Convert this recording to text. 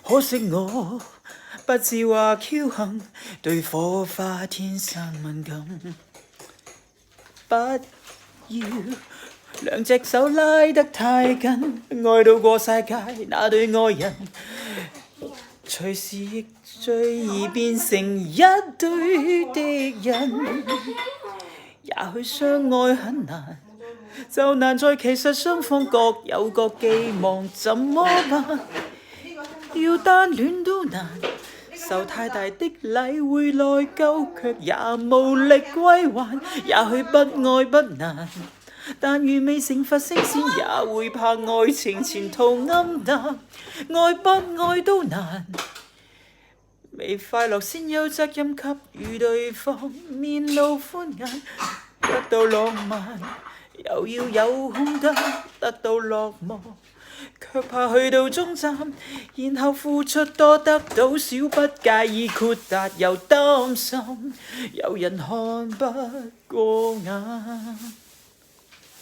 可惜我不是話僥倖，對火花天生敏感。不要兩隻手拉得太緊，愛到過晒界，那對愛人隨時亦最易變成一對敵人。也許相愛很難，就難在其實雙方各有各寄望，怎麼辦？要單戀都難，受太大的禮會內疚，卻也無力歸還。也許不愛不難，但如未成佛升仙，也會怕愛情前途暗淡。愛不愛都難，未快樂先有責任給予對方，面露歡顏，得到浪漫，又要有空間得到落寞，卻怕去到終站，然後付出多得到少，不介意豁達又擔心有人看不過眼。